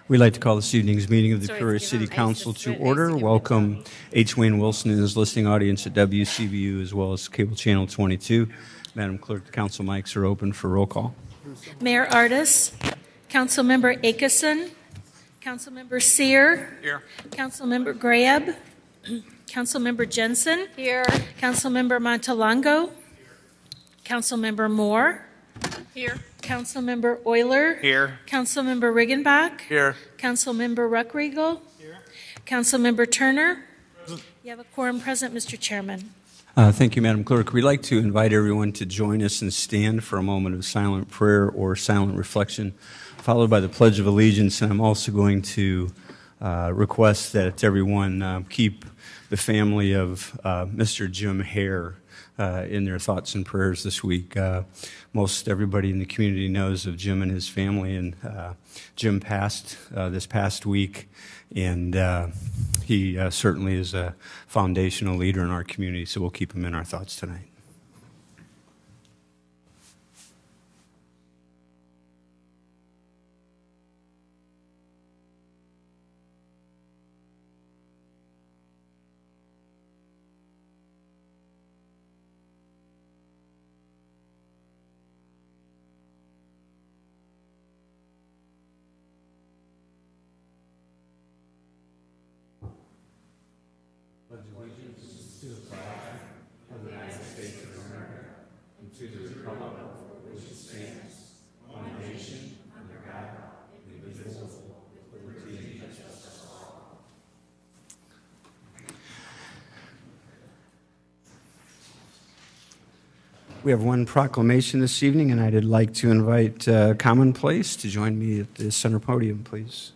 We'd like to call this evening's meeting of the Peoria City Council to order. Welcome H. Wayne Wilson and his listening audience at WCBU as well as Cable Channel 22. Madam Clerk, the council mics are open for roll call. Mayor Artis, Councilmember Akeson, Councilmember Sear, Here. Councilmember Grab, Councilmember Jensen, Here. Councilmember Montalongo, Councilmember Moore, Here. Councilmember Euler, Here. Councilmember Riggenbach, Here. Councilmember Ruckriegel, Councilmember Turner. You have a quorum present, Mr. Chairman. Thank you, Madam Clerk. We'd like to invite everyone to join us and stand for a moment of silent prayer or silent reflection, followed by the Pledge of Allegiance. And I'm also going to request that everyone keep the family of Mr. Jim Hare in their thoughts and prayers this week. Most everybody in the community knows of Jim and his family, and Jim passed this past week, and he certainly is a foundational leader in our community, so we'll keep him in our thoughts tonight. We have one proclamation this evening, and I'd like to invite Commonplace to join me at the center podium, please.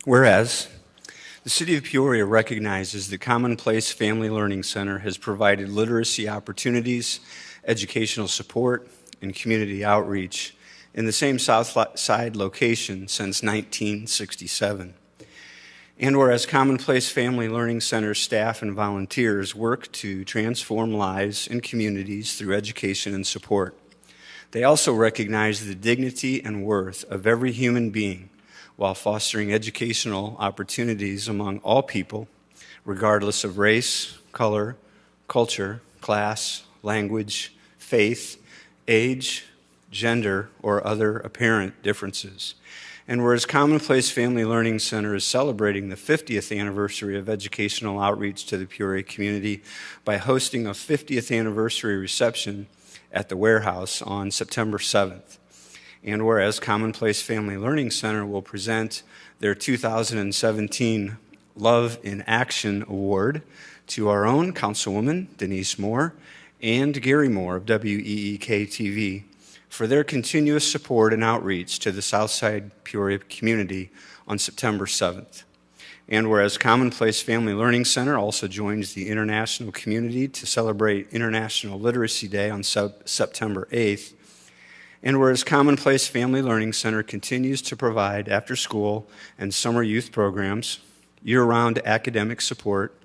Whereas the City of Peoria recognizes the Commonplace Family Learning Center has provided literacy opportunities, educational support, and community outreach in the same South Side location since 1967. And whereas Commonplace Family Learning Center staff and volunteers work to transform lives and communities through education and support, they also recognize the dignity and worth of every human being while fostering educational opportunities among all people, regardless of race, color, culture, class, language, faith, age, gender, or other apparent differences. And whereas Commonplace Family Learning Center is celebrating the 50th anniversary of educational outreach to the Peoria community by hosting a 50th anniversary reception at the warehouse on September 7th. And whereas Commonplace Family Learning Center will present their 2017 Love in Action Award to our own Councilwoman Denise Moore and Gary Moore of WEEK-TV for their continuous support and outreach to the Southside Peoria community on September 7th. And whereas Commonplace Family Learning Center also joins the international community to celebrate International Literacy Day on September 8th, and whereas Commonplace Family Learning Center continues to provide after-school and summer youth programs, year-round academic support,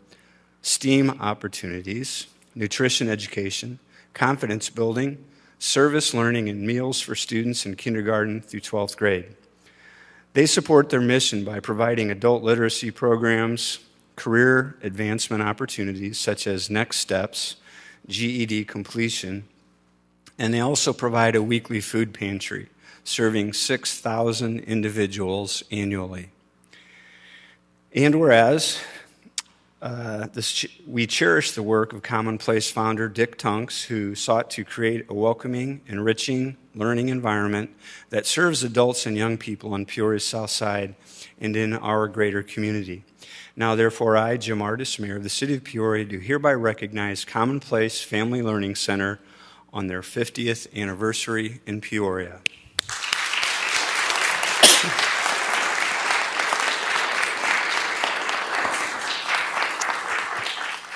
STEAM opportunities, nutrition education, confidence building, service learning, and meals for students in kindergarten through 12th grade. They support their mission by providing adult literacy programs, career advancement opportunities such as Next Steps, GED completion, and they also provide a weekly food pantry, serving 6,000 individuals annually. And whereas We cherish the work of Commonplace founder Dick Tunks, who sought to create a welcoming, enriching learning environment that serves adults and young people on Peoria's South Side and in our greater community. Now, therefore, I, Jim Ardis, Mayor of the City of Peoria, do hereby recognize Commonplace Family Learning Center on their 50th anniversary in Peoria.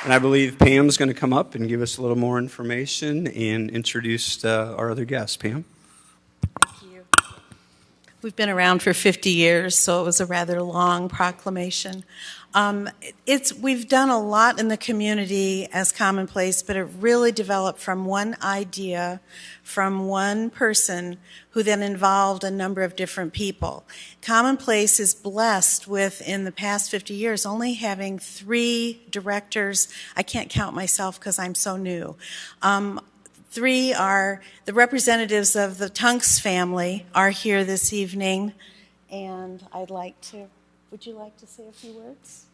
And I believe Pam's going to come up and give us a little more information and introduce our other guests. Pam? Thank you. We've been around for 50 years, so it was a rather long proclamation. We've done a lot in the community as Commonplace, but it really developed from one idea, from one person, who then involved a number of different people. Commonplace is blessed with, in the past 50 years, only having 3 directors. I can't count myself because I'm so new. 3 are the representatives of the Tunks family are here this evening, and would you like to say a few words?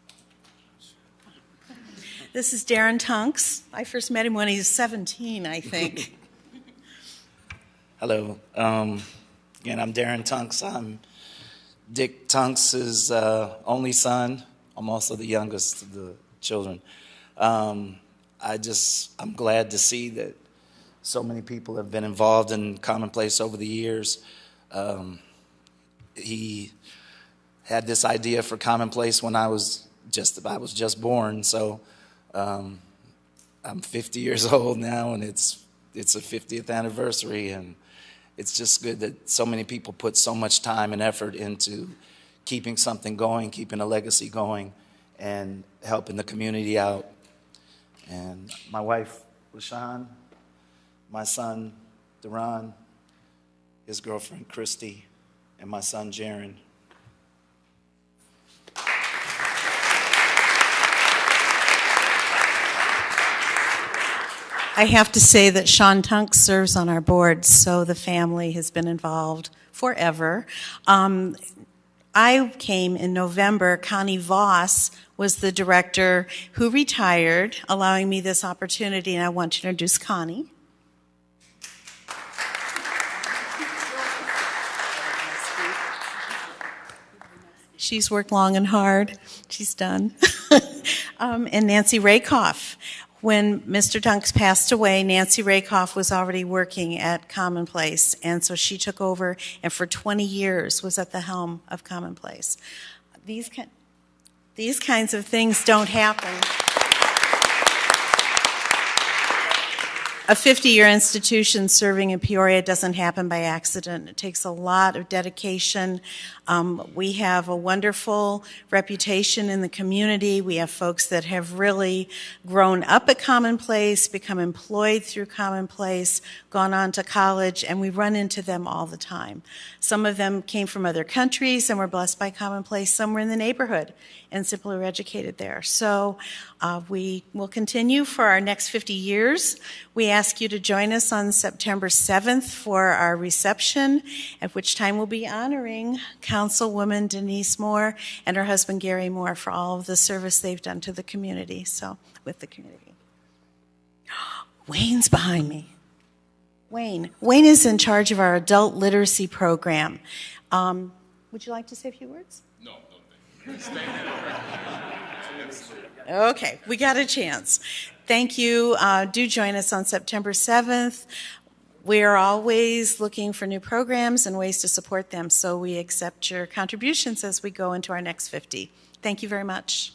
This is Darren Tunks. I first met him when he was 17, I think. Hello. Again, I'm Darren Tunks. I'm Dick Tunks' only son. I'm also the youngest of the children. I'm glad to see that so many people have been involved in Commonplace over the years. He had this idea for Commonplace when I was just born. So I'm 50 years old now, and it's a 50th anniversary, and it's just good that so many people put so much time and effort into keeping something going, keeping a legacy going, and helping the community out. And my wife, LaShawn, my son, Duran, his girlfriend, Christy, and my son, Jaron. I have to say that Sean Tunks serves on our board, so the family has been involved forever. I came in November. Connie Voss was the director who retired, allowing me this opportunity, and I want to introduce Connie. She's worked long and hard. She's done. And Nancy Rakoff. When Mr. Tunks passed away, Nancy Rakoff was already working at Commonplace, and so she took over and for 20 years was at the helm of Commonplace. These kinds of things don't happen. A 50-year institution serving in Peoria doesn't happen by accident. It takes a lot of dedication. We have a wonderful reputation in the community. We have folks that have really grown up at Commonplace, become employed through Commonplace, gone on to college, and we run into them all the time. Some of them came from other countries and were blessed by Commonplace. Some were in the neighborhood and simply were educated there. So we will continue for our next 50 years. We ask you to join us on September 7th for our reception, at which time we'll be honoring Councilwoman Denise Moore and her husband Gary Moore for all of the service they've done to the community, with the community. Wayne's behind me. Wayne is in charge of our adult literacy program. Would you like to say a few words? No, thank you. Okay, we got a chance. Thank you. Do join us on September 7th. We are always looking for new programs and ways to support them, so we accept your contributions as we go into our next 50. Thank you very much.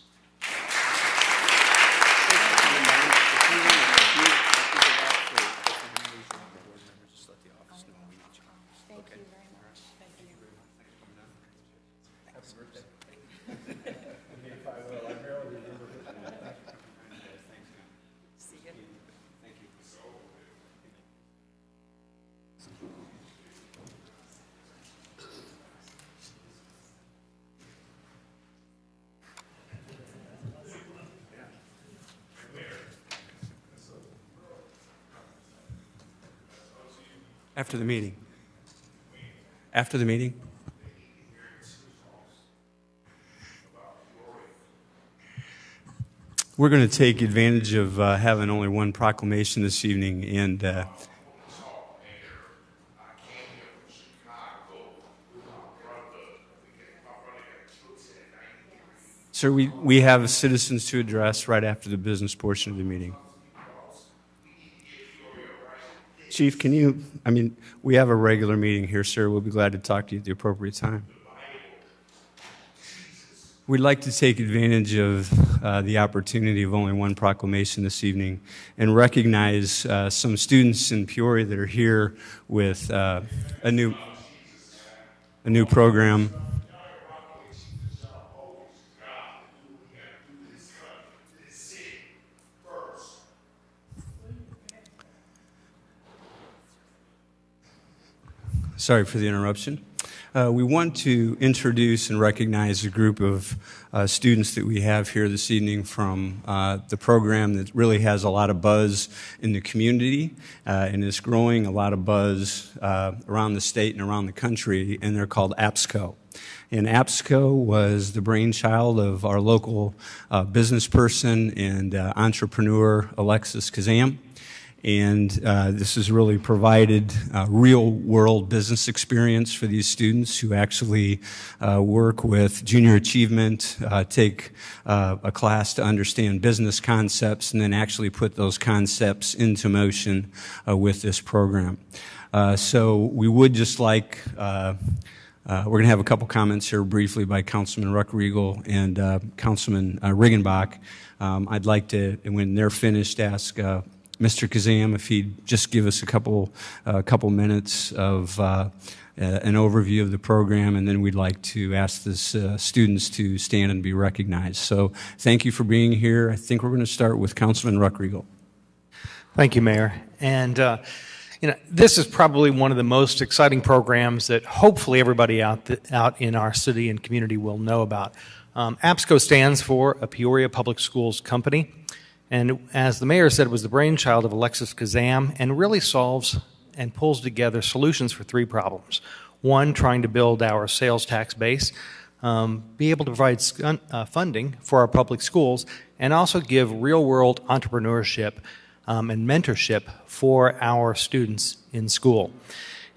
After the meeting. After the meeting. we're going to take advantage of having only one proclamation this evening, and sir, we have citizens to address right after the business portion of the meeting. Chief, we have a regular meeting here, sir. We'll be glad to talk to you at the appropriate time. We'd like to take advantage of the opportunity of only one proclamation this evening and recognize some students in Peoria that are here with a new program. Sorry for the interruption. We want to introduce and recognize a group of students that we have here this evening from the program that really has a lot of buzz in the community and is growing a lot of buzz around the state and around the country, and they're called APSCO. And APSCO was the brainchild of our local business person and entrepreneur, Alexis Kazam. And this has really provided real-world business experience for these students who actually work with junior achievement, take a class to understand business concepts, and then actually put those concepts into motion with this program. So we would just like, we're going to have a couple comments here briefly by Councilman Ruckriegel and Councilman Riggenbach. I'd like to, when they're finished, ask Mr. Kazam, if he'd just give us a couple minutes of an overview of the program, and then we'd like to ask the students to stand and be recognized. So thank you for being here. I think we're going to start with Councilman Ruckriegel. Thank you, Mayor. And this is probably one of the most exciting programs that hopefully everybody out in our city and community will know about. APSCO stands for a Peoria Public Schools Company. And as the mayor said, it was the brainchild of Alexis Kazam and really solves and pulls together solutions for three problems. One, trying to build our sales tax base, be able to provide funding for our public schools, and also give real-world entrepreneurship and mentorship for our students in school.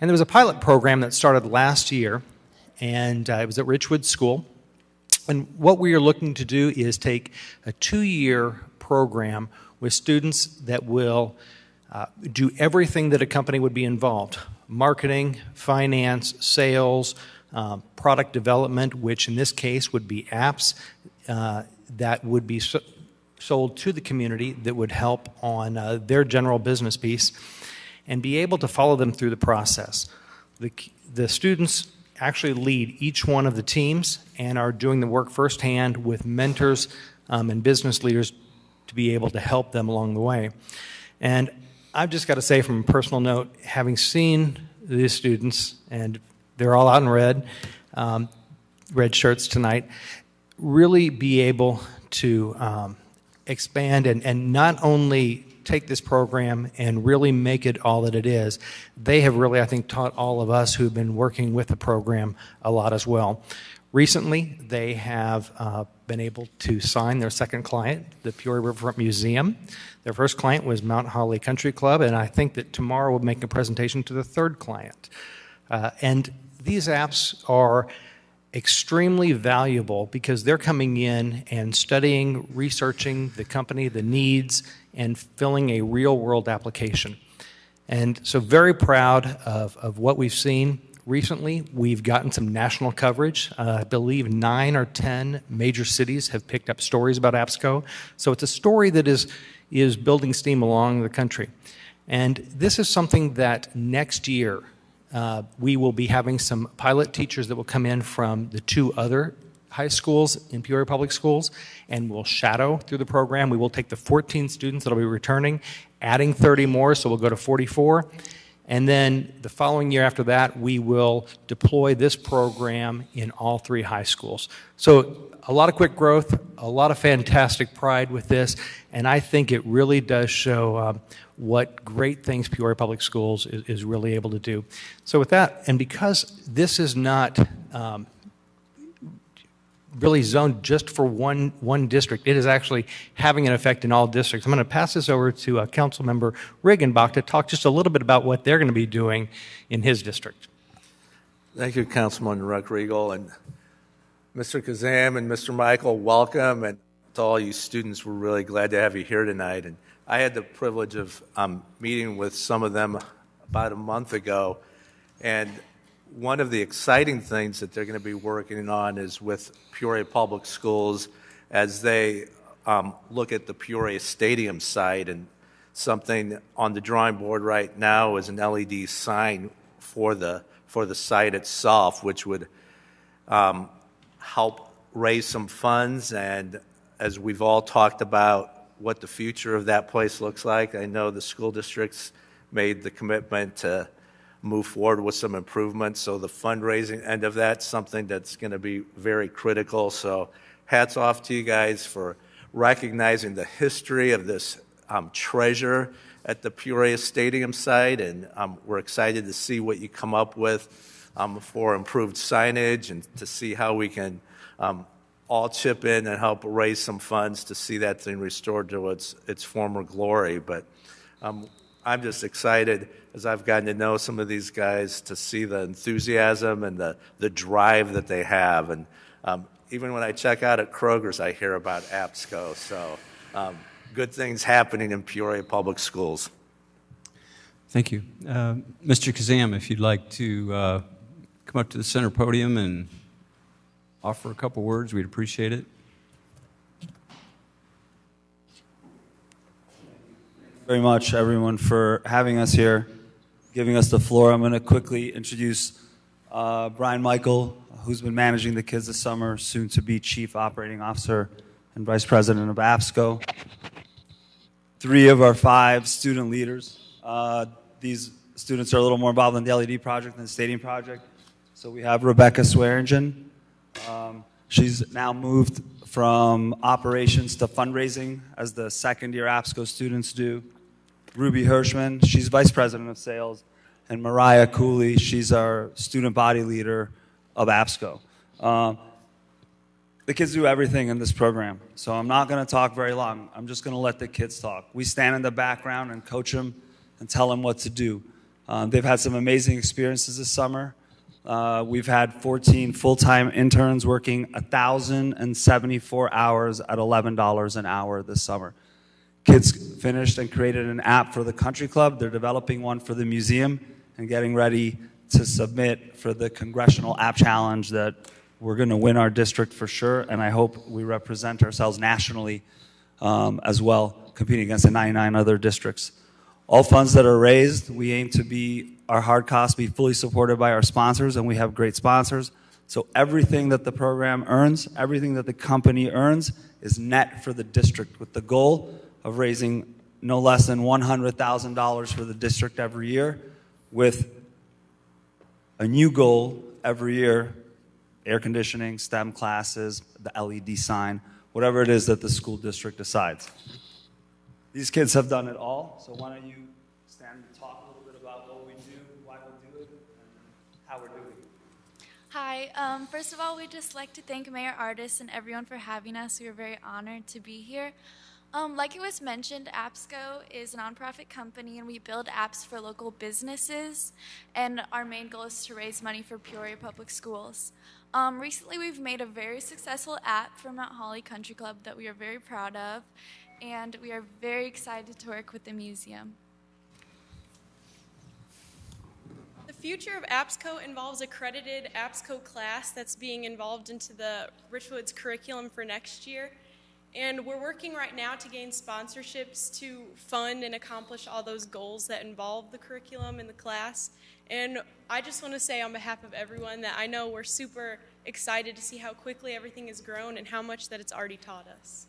And there was a pilot program that started last year, and it was at Richwood School. And what we are looking to do is take a 2-year program with students that will do everything that a company would be involved: marketing, finance, sales, product development, which in this case would be apps that would be sold to the community that would help on their general business piece, and be able to follow them through the process. The students actually lead each one of the teams and are doing the work firsthand with mentors and business leaders to be able to help them along the way. And I've just got to say, from a personal note, having seen these students, and they're all out in red shirts tonight, really be able to expand and not only take this program and really make it all that it is, they have really, I think, taught all of us who've been working with the program a lot as well. Recently, they have been able to sign their second client, the Peoria Riverfront Museum. Their first client was Mount Holly Country Club, and I think that tomorrow we'll make a presentation to the third client. And these apps are extremely valuable because they're coming in and studying, researching the company, the needs, and filling a real-world application. And so very proud of what we've seen. Recently, we've gotten some national coverage. I believe 9 or 10 major cities have picked up stories about APSCO. So it's a story that is building steam along the country. And this is something that next year we will be having some pilot teachers that will come in from the 2 other high schools in Peoria Public Schools, and we'll shadow through the program. We will take the 14 students that will be returning, adding 30 more, so we'll go to 44. And then the following year after that, we will deploy this program in all 3 high schools. So a lot of quick growth, a lot of fantastic pride with this, and I think it really does show what great things Peoria Public Schools is really able to do. So with that, and because this is not really zoned just for one district. It is actually having an effect in all districts. I'm going to pass this over to Councilmember Riggenbach to talk just a little bit about what they're going to be doing in his district. Thank you, Councilman Ruckriegel, and Mr. Kazam and Mr. Michael, welcome, and to all you students, we're really glad to have you here tonight. And I had the privilege of meeting with some of them about a month ago, and one of the exciting things that they're going to be working on is with Peoria Public Schools as they look at the Peoria Stadium site, and something on the drawing board right now is an LED sign for the site itself, which would help raise some funds. And as we've all talked about what the future of that place looks like, I know the school districts made the commitment to move forward with some improvements. So the fundraising end of that's something that's going to be very critical. So hats off to you guys for recognizing the history of this treasure at the Peoria Stadium site. And we're excited to see what you come up with for improved signage and to see how we can all chip in and help raise some funds to see that thing restored to its former glory. But I'm just excited as I've gotten to know some of these guys to see the enthusiasm and the drive that they have. And even when I check out at Kroger's, I hear about APSCO. So good things happening in Peoria Public Schools. Thank you. Mr. Kazam, if you'd like to come up to the center podium and offer a couple words, we'd appreciate it. Very much, everyone, for having us here, giving us the floor. I'm going to quickly introduce Brian Michael, who's been managing the kids this summer, soon to be Chief Operating Officer and Vice President of APSCO. 3 of our 5 student leaders. These students are a little more involved in the LED project than the stadium project. So we have Rebecca Swearingen. She's now moved from operations to fundraising, as the second-year APSCO students do. Ruby Hirschman, she's Vice President of Sales. And Mariah Cooley, she's our student body leader of APSCO. The kids do everything in this program, so I'm not going to talk very long. I'm just going to let the kids talk. We stand in the background and coach them and tell them what to do. They've had some amazing experiences this summer. We've had 14 full-time interns working 1,074 hours at $11 an hour this summer. Kids finished and created an app for the country club. They're developing one for the museum and getting ready to submit for the Congressional App Challenge that we're going to win our district for sure, and I hope we represent ourselves nationally as well, competing against the 99 other districts. All funds that are raised, we aim to be, our hard costs be fully supported by our sponsors, and we have great sponsors. So everything that the program earns, everything that the company earns is net for the district, with the goal of raising no less than $100,000 for the district every year, with a new goal every year: air conditioning, STEM classes, the LED sign, whatever it is that the school district decides. These kids have done it all, so why don't you stand and talk a little bit about what we do, why we do it, and how we're doing it. Hi. First of all, we'd just like to thank Mayor Artis and everyone for having us. We are very honored to be here. Like it was mentioned, APSCO is a nonprofit company, and we build apps for local businesses, and our main goal is to raise money for Peoria Public Schools. Recently, we've made a very successful app for Mount Holly Country Club that we are very proud of, and we are very excited to work with the museum. The future of APSCO involves accredited APSCO class that's being involved into the Richwoods curriculum for next year. And we're working right now to gain sponsorships to fund and accomplish all those goals that involve the curriculum and the class. And I just want to say on behalf of everyone that I know we're super excited to see how quickly everything has grown and how much that it's already taught us.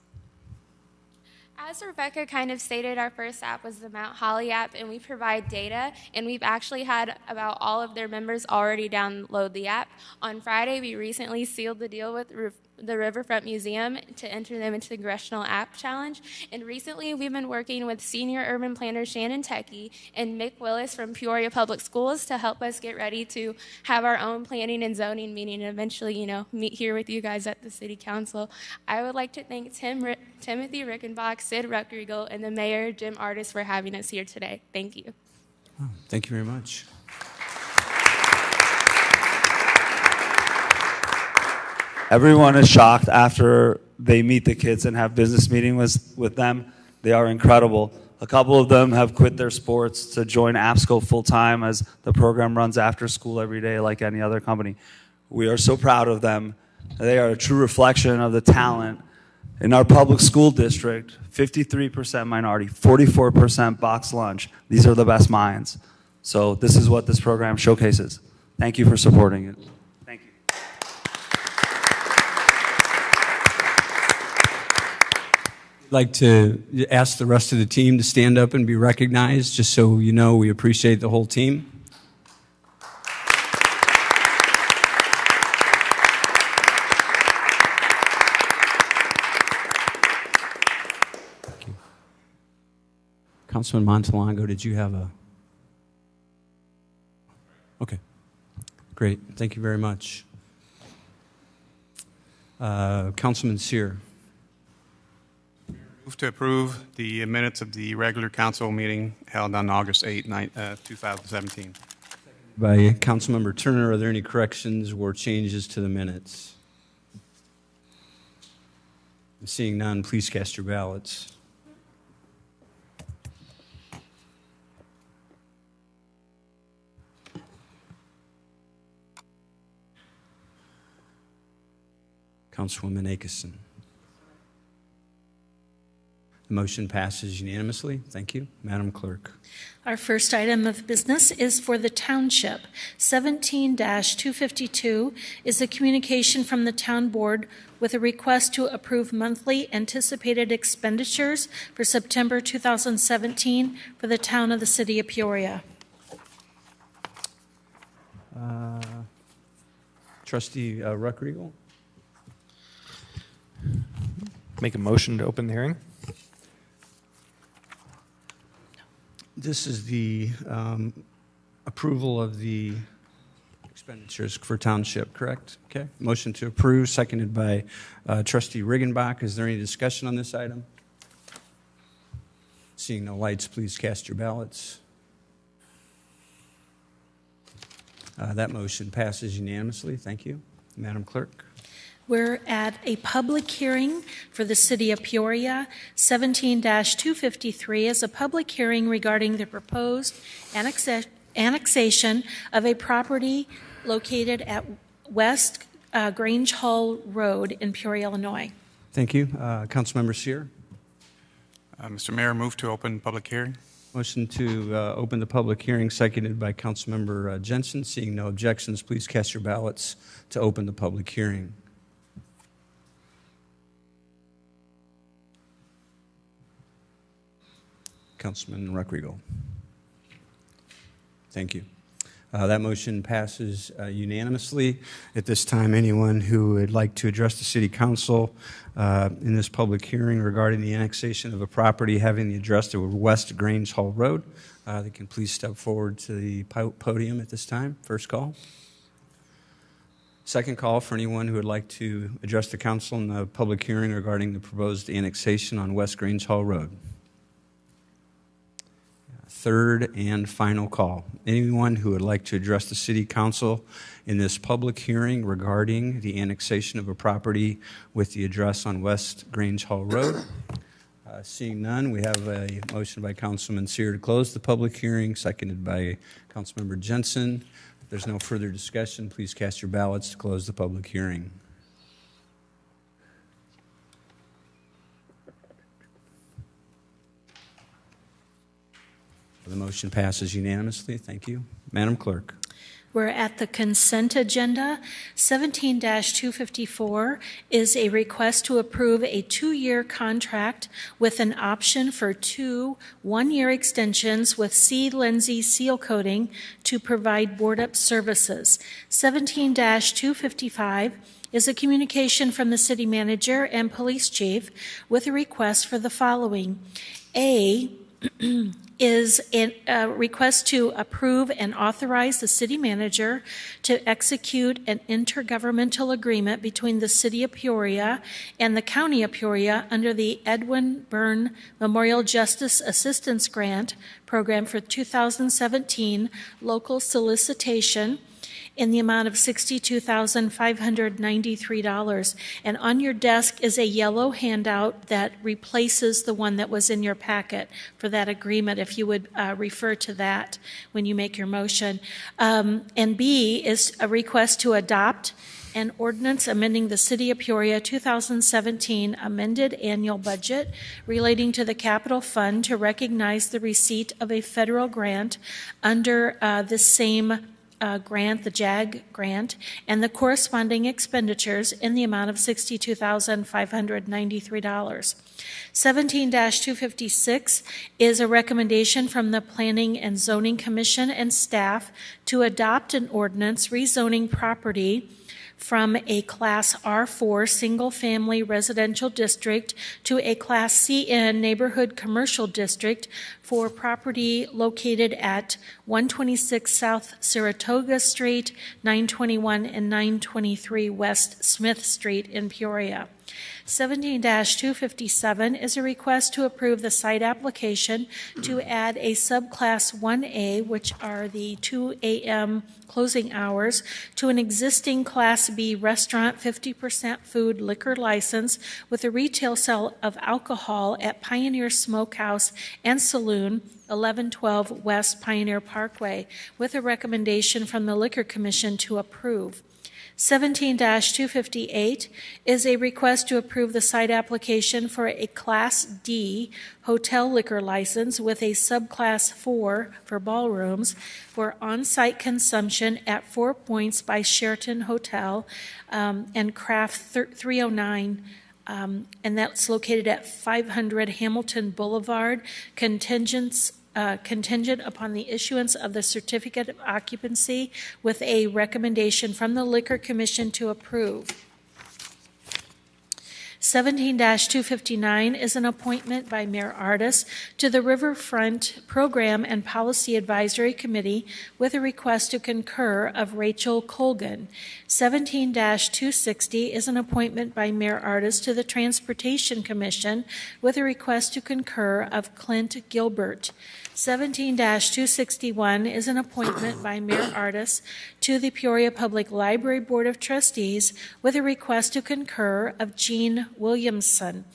As Rebecca kind of stated, our first app was the Mount Holly app, and we provide data, and we've actually had about all of their members already download the app. On Friday, we recently sealed the deal with the Riverfront Museum to enter them into the Congressional App Challenge. And recently, we've been working with senior urban planner Shannon Techie and Mick Willis from Peoria Public Schools to help us get ready to have our own planning and zoning meeting and eventually, meet here with you guys at the City Council. I would like to thank Timothy Rickenbach, Sid Ruckriegel, and the Mayor, Jim Artis, for having us here today. Thank you. Oh, thank you very much. Everyone is shocked after they meet the kids and have business meetings with them. They are incredible. A couple of them have quit their sports to join AppSco full-time as the program runs after school every day like any other company. We are so proud of them. They are a true reflection of the talent in our public school district. 53% minority, 44% box lunch. These are the best minds. So this is what this program showcases. Thank you for supporting it. Thank you. I'd like to ask the rest of the team to stand up and be recognized, just so you know we appreciate the whole team. Thank you. Councilman Montalongo, did you have a... Okay, great. Thank you very much. Councilman Sear. Move to approve the minutes of the regular council meeting held on August 8, 2017. By Councilmember Turner, are there any corrections or changes to the minutes? Seeing none, please cast your ballots. Councilwoman Akeson. The motion passes unanimously. Thank you. Madam Clerk. Our first item of business is for the township. 17-252 is a communication from the town board with a request to approve monthly anticipated expenditures for September 2017 for the town of the City of Peoria. Trustee Ruckriegel. Make a motion to open the hearing. This is the approval of the expenditures for township, correct? Okay. Motion to approve, seconded by Trustee Riggenbach. Is there any discussion on this item? Seeing no lights, please cast your ballots. That motion passes unanimously. Thank you. Madam Clerk. We're at a public hearing for the City of Peoria. 17-253 is a public hearing regarding the proposed annexation of a property located at West Grange Hall Road in Peoria, Illinois. Thank you. Councilmember Sear. Mr. Mayor, move to open public hearing. Motion to open the public hearing, seconded by Councilmember Jensen. Seeing no objections, please cast your ballots to open the public hearing. Councilman Ruckriegel. Thank you. That motion passes unanimously. At this time, anyone who would like to address the City Council in this public hearing regarding the annexation of a property having the address of West Grange Hall Road, they can please step forward to the podium at this time. First call. Second call for anyone who would like to address the council in the public hearing regarding the proposed annexation on West Grange Hall Road. Third and final call. Anyone who would like to address the City Council in this public hearing regarding the annexation of a property with the address on West Grange Hall Road. Seeing none, we have a motion by Councilman Sear to close the public hearing, seconded by Councilmember Jensen. If there's no further discussion, please cast your ballots to close the public hearing. The motion passes unanimously. Thank you. Madam Clerk. We're at the consent agenda. 17-254 is a request to approve a 2-year contract with an option for 2 one-year extensions with C. Lindsay Seal Coating to provide board-up services. 17-255 is a communication from the city manager and police chief with a request for the following. A is a request to approve and authorize the city manager to execute an intergovernmental agreement between the city of Peoria and the county of Peoria under the Edwin Byrne Memorial Justice Assistance Grant Program for 2017 local solicitation in the amount of $62,593. And on your desk is a yellow handout that replaces the one that was in your packet for that agreement, if you would refer to that when you make your motion. And B is a request to adopt an ordinance amending the City of Peoria 2017 amended annual budget relating to the capital fund to recognize the receipt of a federal grant under the same grant, the JAG grant, and the corresponding expenditures in the amount of $62,593. 17-256 is a recommendation from the Planning and Zoning Commission and staff to adopt an ordinance rezoning property from a Class R4 single-family residential district to a Class CN neighborhood commercial district for property located at 126 South Saratoga Street, 921 and 923 West Smith Street in Peoria. 17-257 is a request to approve the site application to add a subclass 1A, which are the 2 a.m. closing hours, to an existing Class B restaurant 50% food liquor license with a retail sale of alcohol at Pioneer Smokehouse and Saloon, 1112 West Pioneer Parkway, with a recommendation from the Liquor Commission to approve. 17-258 is a request to approve the site application for a Class D hotel liquor license with a subclass 4 for ballrooms for on-site consumption at 4 Points by Sheraton Hotel and Craft 309. And that's located at 500 Hamilton Boulevard, contingent upon the issuance of the certificate of occupancy with a recommendation from the Liquor Commission to approve. 17-259 is an appointment by Mayor Ardis to the Riverfront Program and Policy Advisory Committee with a request to concur of Rachel Colgan. 17-260 is an appointment by Mayor Ardis to the Transportation Commission with a request to concur of Clint Gilbert. 17-261 is an appointment by Mayor Ardis to the Peoria Public Library Board of Trustees with a request to concur of Jean Williamson.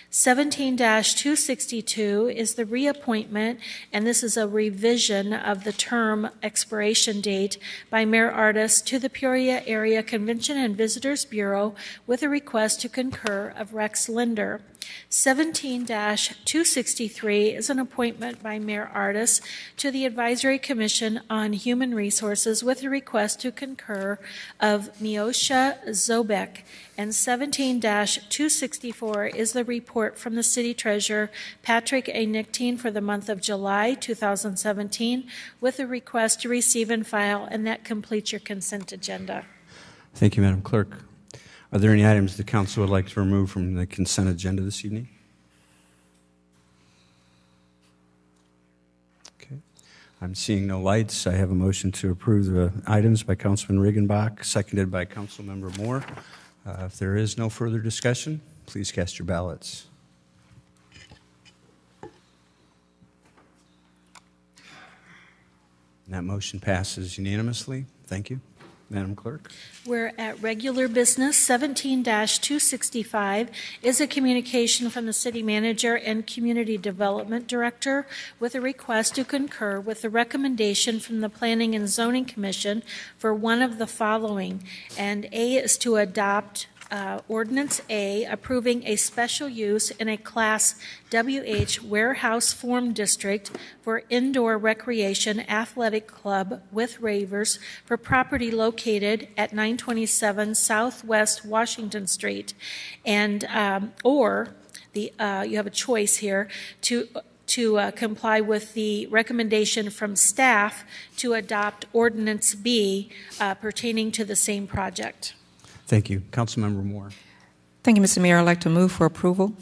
17-262 is the reappointment, and this is a revision of the term expiration date by Mayor Ardis to the Peoria Area Convention and Visitors Bureau with a request to concur of Rex Linder. 17-263 is an appointment by Mayor Ardis to the Advisory Commission on Human Resources with a request to concur of Miosha Zobek. And 17-264 is the report from the City Treasurer, Patrick A. Nichtine, for the month of July 2017 with a request to receive and file, and that completes your consent agenda. Thank you, Madam Clerk. Are there any items the council would like to remove from the consent agenda this evening? Okay. I'm seeing no lights. I have a motion to approve the items by Councilman Riggenbach, seconded by Councilmember Moore. If there is no further discussion, please cast your ballots. And that motion passes unanimously. Thank you. Madam Clerk. We're at regular business. 17-265 is a communication from the City Manager and Community Development Director with a request to concur with the recommendation from the Planning and Zoning Commission for one of the following. And A is to adopt Ordinance A, approving a special use in a Class WH warehouse form district for indoor recreation athletic club with ravers for property located at 927 Southwest Washington Street, and you have a choice here to comply with the recommendation from staff to adopt Ordinance B pertaining to the same project. Thank you. Councilmember Moore. Thank you, Mr. Mayor. I'd like to move for approval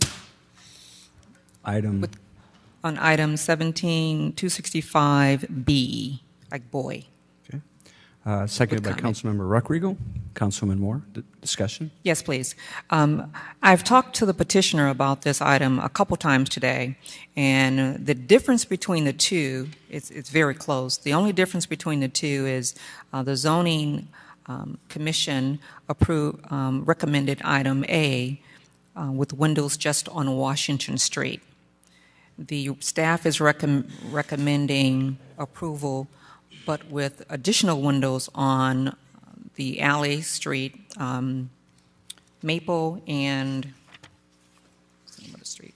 Item, on item 17265B, like boy. okay. Seconded by With comment. Councilmember Ruckriegel. Councilman Moore, discussion? Yes, please. I've talked to the petitioner about this item a couple times today, and the difference between the two, it's very close. The only difference between the two is the zoning commission recommended item A with windows just on Washington Street. The staff is recommending approval, but with additional windows on the alley street, Maple and what's the name of the street?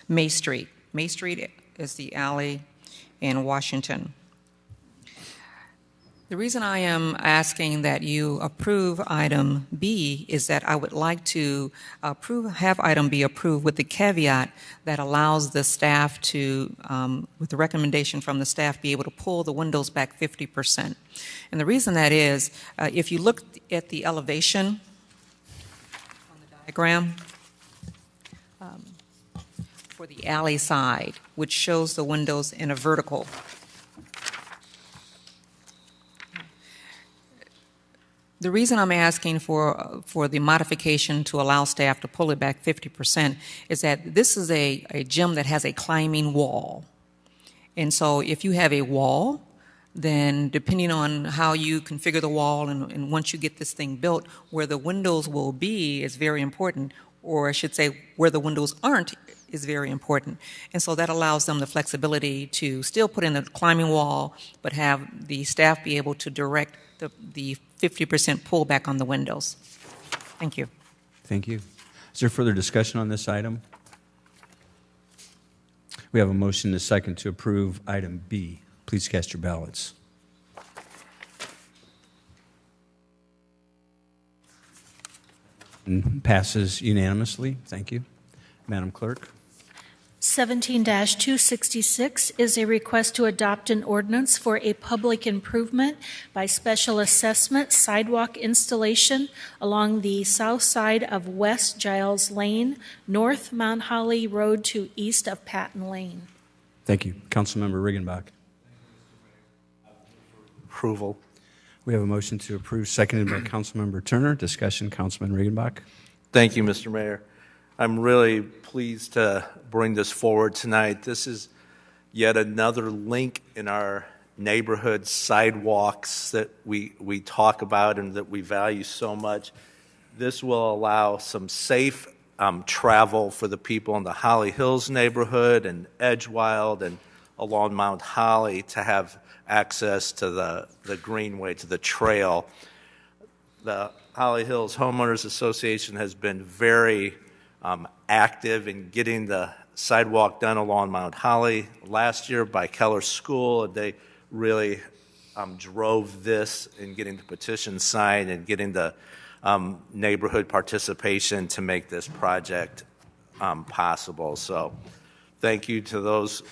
May Street. May Street is the alley in Washington. The reason I am asking that you approve item B is that I would like to have item B approved with the caveat that allows the staff to, with the recommendation from the staff, be able to pull the windows back 50%. And the reason that is, if you look at the elevation on the diagram for the alley side, which shows the windows in a vertical, the reason I'm asking for the modification to allow staff to pull it back 50% is that this is a gym that has a climbing wall. And so if you have a wall, then depending on how you configure the wall and once you get this thing built, where the windows will be is very important, or I should say where the windows aren't is very important. And so that allows them the flexibility to still put in a climbing wall, but have the staff be able to direct the 50% pullback on the windows. Thank you. Thank you. Is there further discussion on this item? We have a motion and a second to approve item B. Please cast your ballots. And passes unanimously. Thank you. Madam Clerk. 17-266 is a request to adopt an ordinance for a public improvement by special assessment sidewalk installation along the south side of West Giles Lane, North Mount Holly Road to east of Patton Lane. Thank you. Councilmember Riggenbach. Approval. We have a motion to approve, seconded by Councilmember Turner. Discussion, Councilman Riggenbach. Thank you, Mr. Mayor. I'm really pleased to bring this forward tonight. This is yet another link in our neighborhood sidewalks that we talk about and that we value so much. This will allow some safe travel for the people in the Holly Hills neighborhood and Edgewild and along Mount Holly to have access to the greenway, to the trail. The Holly Hills Homeowners Association has been very active in getting the sidewalk done along Mount Holly. Last year by Keller School, they really drove this in getting the petition signed and getting the neighborhood participation to make this project possible. So thank you to those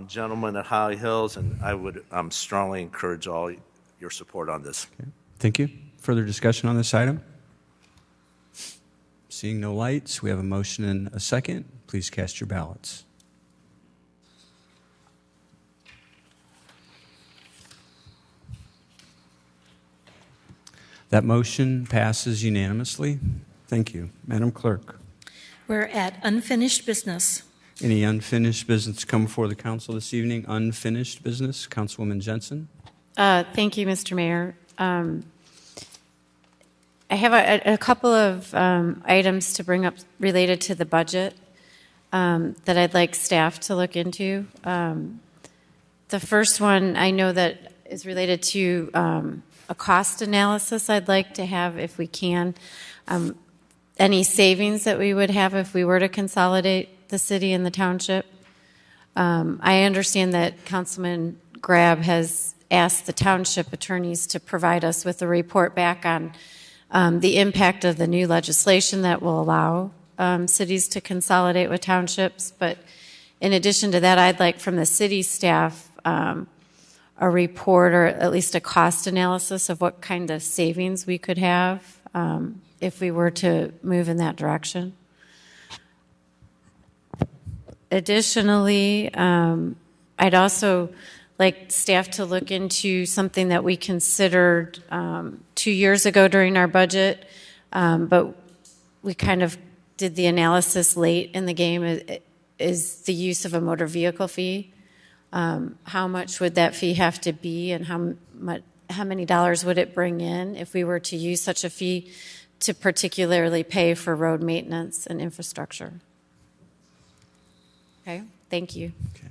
gentlemen at Holly Hills, and I would strongly encourage all your support on this. Okay. Thank you. Further discussion on this item? Seeing no lights, we have a motion and a second. Please cast your ballots. That motion passes unanimously. Thank you. Madam Clerk. We're at unfinished business. Any unfinished business come before the council this evening? Unfinished business? Councilwoman Jensen. Thank you, Mr. Mayor. I have a couple of items to bring up related to the budget that I'd like staff to look into. The first one I know that is related to a cost analysis I'd like to have, if we can. Any savings that we would have if we were to consolidate the city and the township. I understand that Councilman Grab has asked the township attorneys to provide us with a report back on the impact of the new legislation that will allow cities to consolidate with townships. But in addition to that, I'd like from the city staff a a report or at least a cost analysis of what kind of savings we could have if we were to move in that direction. Additionally, I'd also like staff to look into something that we considered 2 years ago during our budget, but we kind of did the analysis late in the game, is the use of a motor vehicle fee. How much would that fee have to be, and how many dollars would it bring in if we were to use such a fee to particularly pay for road maintenance and infrastructure? Okay, thank you. Okay.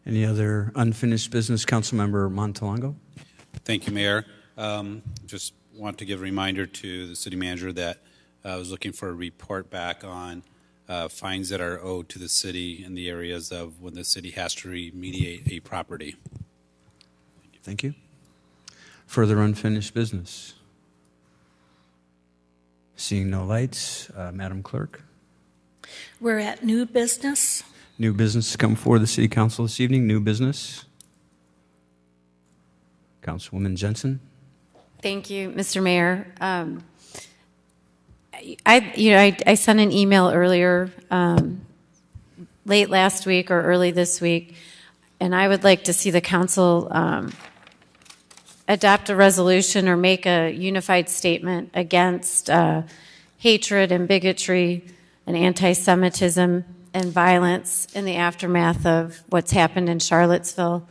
Any other unfinished business? Councilmember Montalongo? Thank you, Mayor. Just want to give a reminder to the city manager that I was looking for a report back on fines that are owed to the city in the areas of when the city has to remediate a property. Thank you. Further unfinished business? Seeing no lights, Madam Clerk? We're at new business. New business to come before the City Council this evening. New business. Councilwoman Jensen? Thank you, Mr. Mayor. I sent an email earlier, late last week or early this week, and I would like to see the council adopt a resolution or make a unified statement against hatred and bigotry and anti-Semitism and violence in the aftermath of what's happened in Charlottesville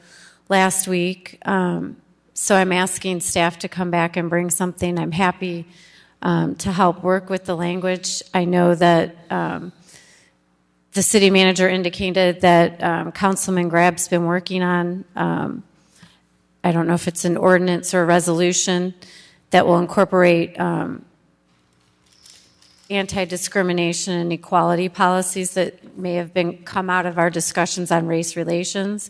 last week. So I'm asking staff to come back and bring something. I'm happy to help work with the language. I know that the city manager indicated that Councilman Grab's been working on, I don't know if it's an ordinance or a resolution that will incorporate anti-discrimination and equality policies that may have come out of our discussions on race relations.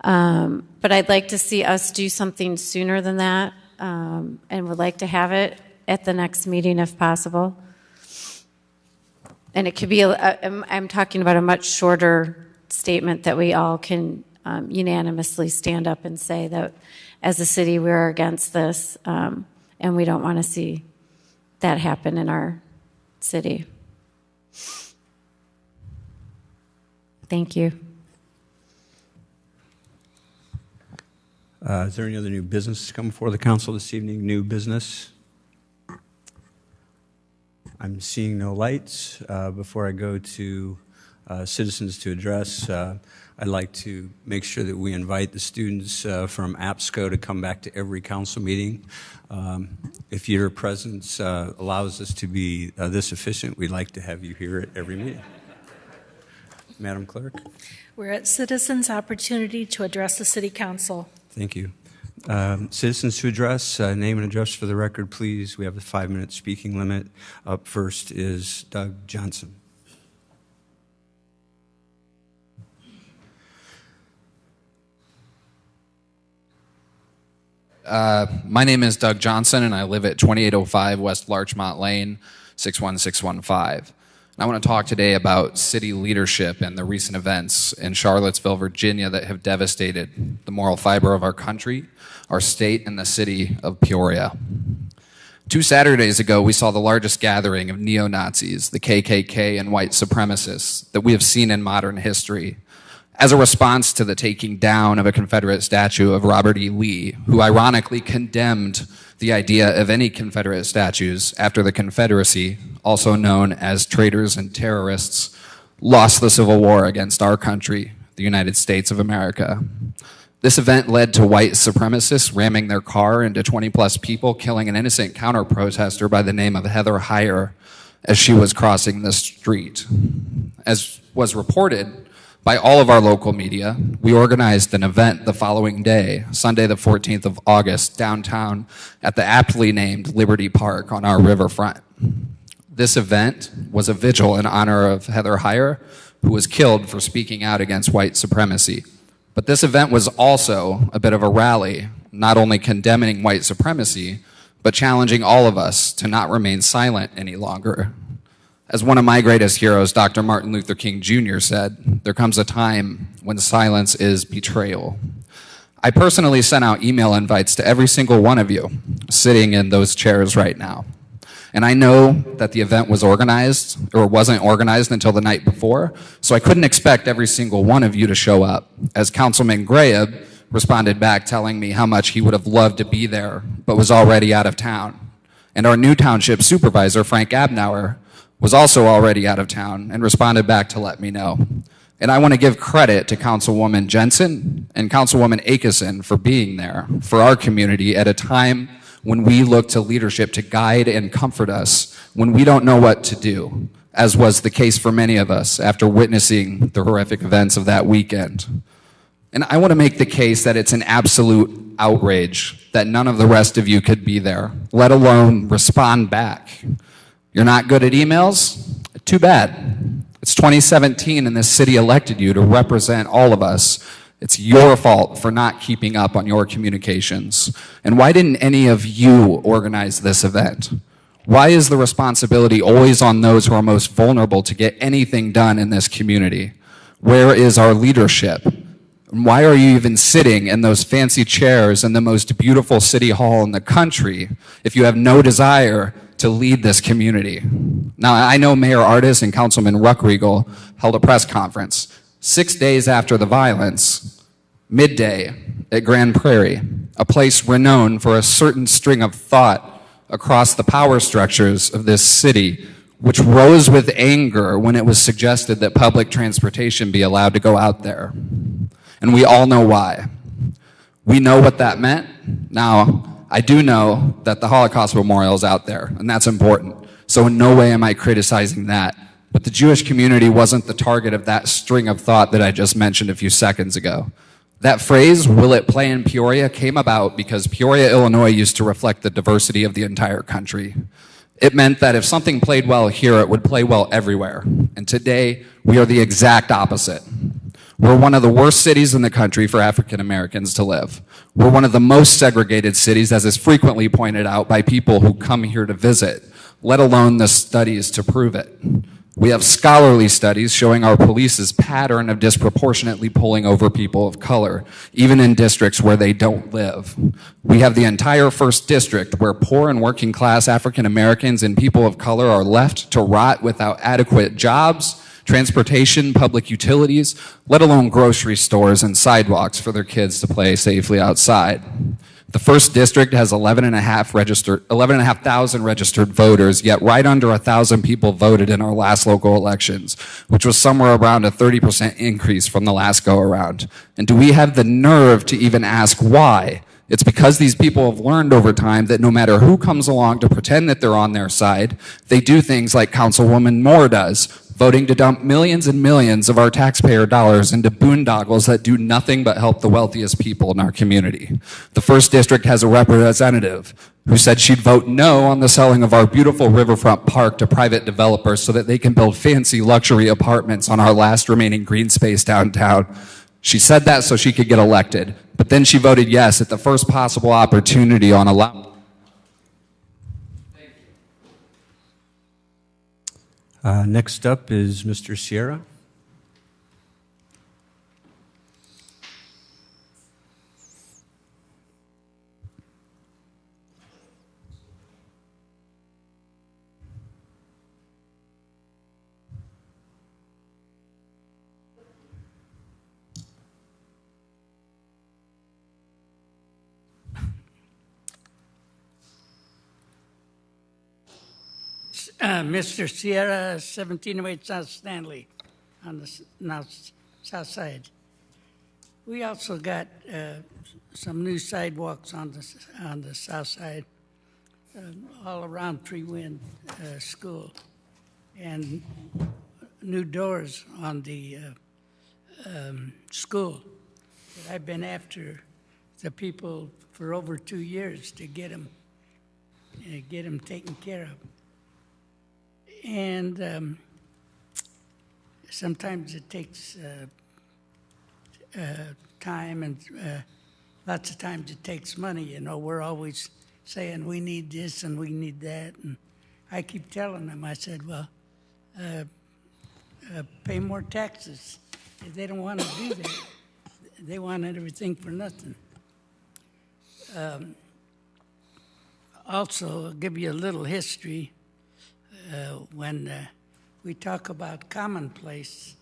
But I'd like to see us do something sooner than that, and would like to have it at the next meeting if possible. And it could be, I'm talking about a much shorter statement that we all can unanimously stand up and say that as a city we're against this, and we don't want to see that happen in our city. Thank you. Is there any other new business to come before the council this evening? New business? I'm seeing no lights. Before I go to citizens to address, I'd like to make sure that we invite the students from APSCO to come back to every council meeting. If your presence allows us to be this efficient, we'd like to have you here at every meeting. Madam Clerk? We're at citizens' opportunity to address the city council. Thank you. Citizens to address, name and address for the record, please. We have a 5-minute speaking limit. Up first is Doug Johnson. My name is Doug Johnson, and I live at 2805 West Larchmont Lane, 61615. And I want to talk today about city leadership and the recent events in Charlottesville, Virginia that have devastated the moral fiber of our country, our state, and the city of Peoria. 2 Saturdays ago, we saw the largest gathering of neo-Nazis, the KKK, and white supremacists that we have seen in modern history, as a response to the taking down of a Confederate statue of Robert E. Lee, who ironically condemned the idea of any Confederate statues after the Confederacy, also known as traitors and terrorists, lost the Civil War against our country, the United States of America. This event led to white supremacists ramming their car into 20-plus people, killing an innocent counter-protester by the name of Heather Heyer as she was crossing the street. As was reported by all of our local media, we organized an event the following day, Sunday the 14th of August, downtown at the aptly named Liberty Park on our riverfront. This event was a vigil in honor of Heather Heyer, who was killed for speaking out against white supremacy. But this event was also a bit of a rally, not only condemning white supremacy, but challenging all of us to not remain silent any longer. As one of my greatest heroes, Dr. Martin Luther King Jr. said, there comes a time when silence is betrayal. I personally sent out email invites to every single one of you sitting in those chairs right now. And I know that the event was organized, or wasn't organized until the night before, so I couldn't expect every single one of you to show up, as Councilman Graham responded back telling me how much he would have loved to be there, but was already out of town. And our new township supervisor, Frank Abnauer, was also already out of town and responded back to let me know. And I want to give credit to Councilwoman Jensen and Councilwoman Akeson for being there for our community at a time when we look to leadership to guide and comfort us when we don't know what to do, as was the case for many of us after witnessing the horrific events of that weekend. And I want to make the case that it's an absolute outrage that none of the rest of you could be there, let alone respond back. You're not good at emails? Too bad. It's 2017 and this city elected you to represent all of us. It's your fault for not keeping up on your communications. And why didn't any of you organize this event? Why is the responsibility always on those who are most vulnerable to get anything done in this community? Where is our leadership? And why are you even sitting in those fancy chairs in the most beautiful city hall in the country if you have no desire to lead this community? Now, I know Mayor Ardis and Councilman Ruckriegel held a press conference 6 days after the violence, midday at Grand Prairie, a place renowned for a certain string of thought across the power structures of this city, which rose with anger when it was suggested that public transportation be allowed to go out there. And we all know why. We know what that meant. Now, I do know that the Holocaust Memorial is out there, and that's important. So in no way am I criticizing that. But the Jewish community wasn't the target of that string of thought that I just mentioned a few seconds ago. That phrase, "will it play in Peoria," came about because Peoria, Illinois used to reflect the diversity of the entire country. It meant that if something played well here, it would play well everywhere. And today, we are the exact opposite. We're one of the worst cities in the country for African Americans to live. We're one of the most segregated cities, as is frequently pointed out by people who come here to visit, let alone the studies to prove it. We have scholarly studies showing our police's pattern of disproportionately pulling over people of color, even in districts where they don't live. We have the entire first district where poor and working class African Americans and people of color are left to rot without adequate jobs, transportation, public utilities, let alone grocery stores and sidewalks for their kids to play safely outside. The first district has 11,500 registered voters, yet right under 1,000 people voted in our last local elections, which was somewhere around a 30% increase from the last go-around. And do we have the nerve to even ask why? It's because these people have learned over time that no matter who comes along to pretend that they're on their side, they do things like Councilwoman Moore does, voting to dump millions and millions of our taxpayer dollars into boondoggles that do nothing but help the wealthiest people in our community. The first district has a representative who said she'd vote no on the selling of our beautiful riverfront park to private developers so that they can build fancy luxury apartments on our last remaining green space downtown. She said that so she could get elected, but then she voted yes at the first possible opportunity on allowing. Next up is Mr. Sierra. Mr. Sierra, 1708 South Stanley on the south side. We also got some new sidewalks on the south side, all around Tree Wind School, and new doors on the school. But I've been after the people for over 2 years to get them taken care of. And sometimes it takes time, and lots of times it takes money. You know, we're always saying we need this and we need that. And I keep telling them, I said, well, pay more taxes. If they don't want to do that, they want everything for nothing. Also, I'll give you a little history. When we talk about commonplace,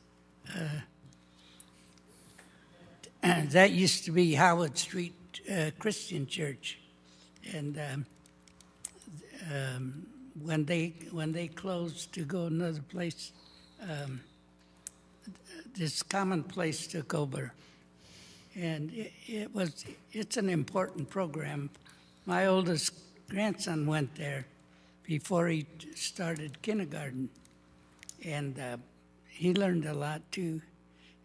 that used to be Howard Street Christian Church, and when they closed to go another place, this commonplace took over, and it's an important program. My oldest grandson went there before he started kindergarten, and he learned a lot too.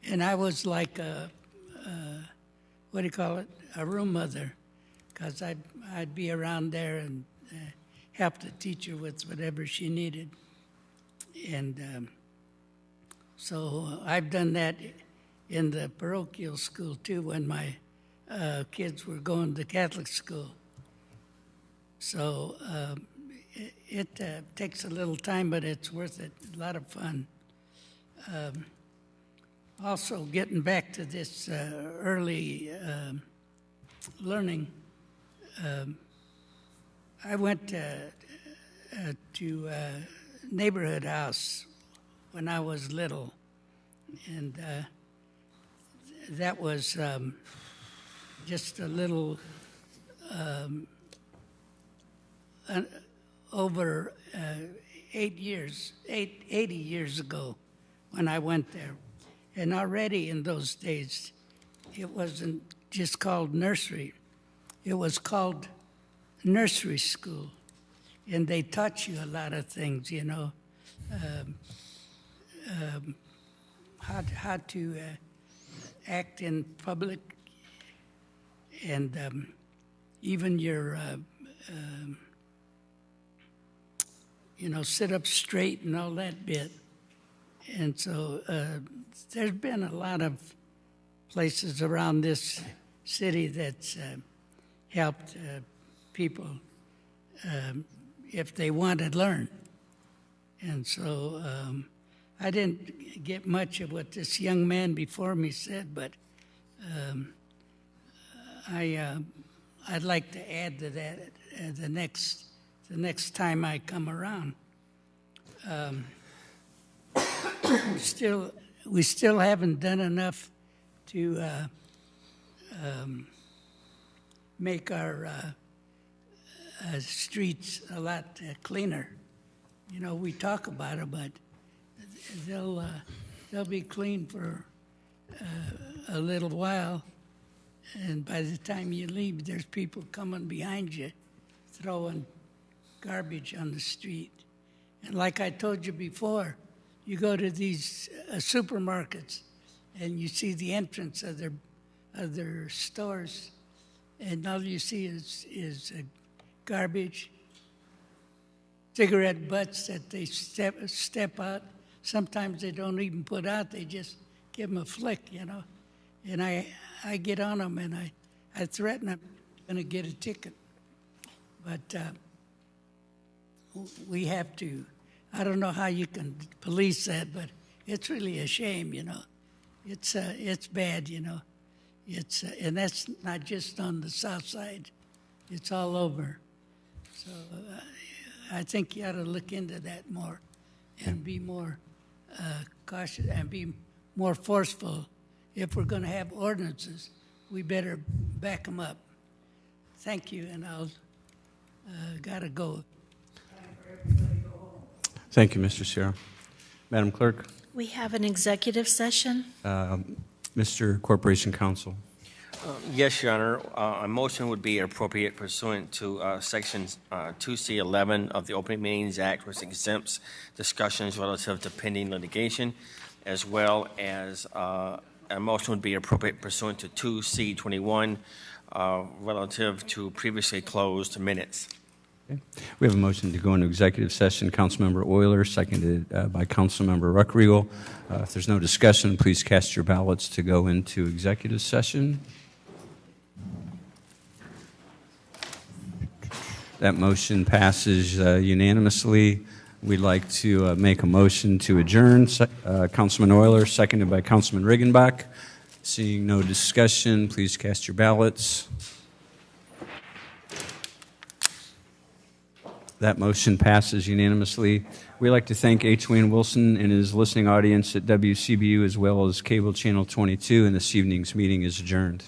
And I was like a room mother, because I'd be around there and help the teacher with whatever she needed. And so I've done that in the parochial school too, when my kids were going to Catholic school. So it takes a little time, but it's worth it. A lot of fun. Also, getting back to this early learning, I went to a neighborhood house when I was little, and that was just a little over 80 years ago when I went there. And already in those days, it wasn't just called nursery. It was called nursery school. And they taught you a lot of things, you know, how to act in public, and even your, sit up straight and all that bit. And so there's been a lot of places around this city that's helped people if they want to learn. And so I didn't get much of what this young man before me said, but I'd like to add to that the next time I come around. We still haven't done enough to make our streets a lot cleaner. You know, we talk about it, but they'll be clean for a little while, and by the time you leave, there's people coming behind you throwing garbage on the street. And like I told you before, you go to these supermarkets and you see the entrance of their stores, and all you see is garbage, cigarette butts that they step out. Sometimes they don't even put out; they just give them a flick, you know. And I get on them and I threaten I'm going to get a ticket, but we have to. I don't know how you can police that, but it's really a shame, you know. It's bad, you know. And that's not just on the south side; it's all over. So I think you ought to look into that more, and be more cautious and be more forceful. If we're going to have ordinances, we better back them up. Thank you, and I'll gotta go. Thank you, Mr. Sierra. Madam Clerk, We have an executive session. Mr. Corporation Counsel. Yes, Your Honor. A motion would be appropriate pursuant to Section 2C11 of the Open Meetings Act, which exempts discussions relative to pending litigation, as well as a motion would be appropriate pursuant to 2C21 relative to previously closed minutes. Okay. We have a motion to go into executive session. Councilmember Euler, seconded by Councilmember Ruckriegel. If there's no discussion, please cast your ballots to go into executive session. That motion passes unanimously. We'd like to make a motion to adjourn. Councilman Euler, seconded by Councilman Riggenbach. Seeing no discussion, please cast your ballots. That motion passes unanimously. We'd like to thank H. Wayne Wilson and his listening audience at WCBU as well as Cable Channel 22, and this evening's meeting is adjourned.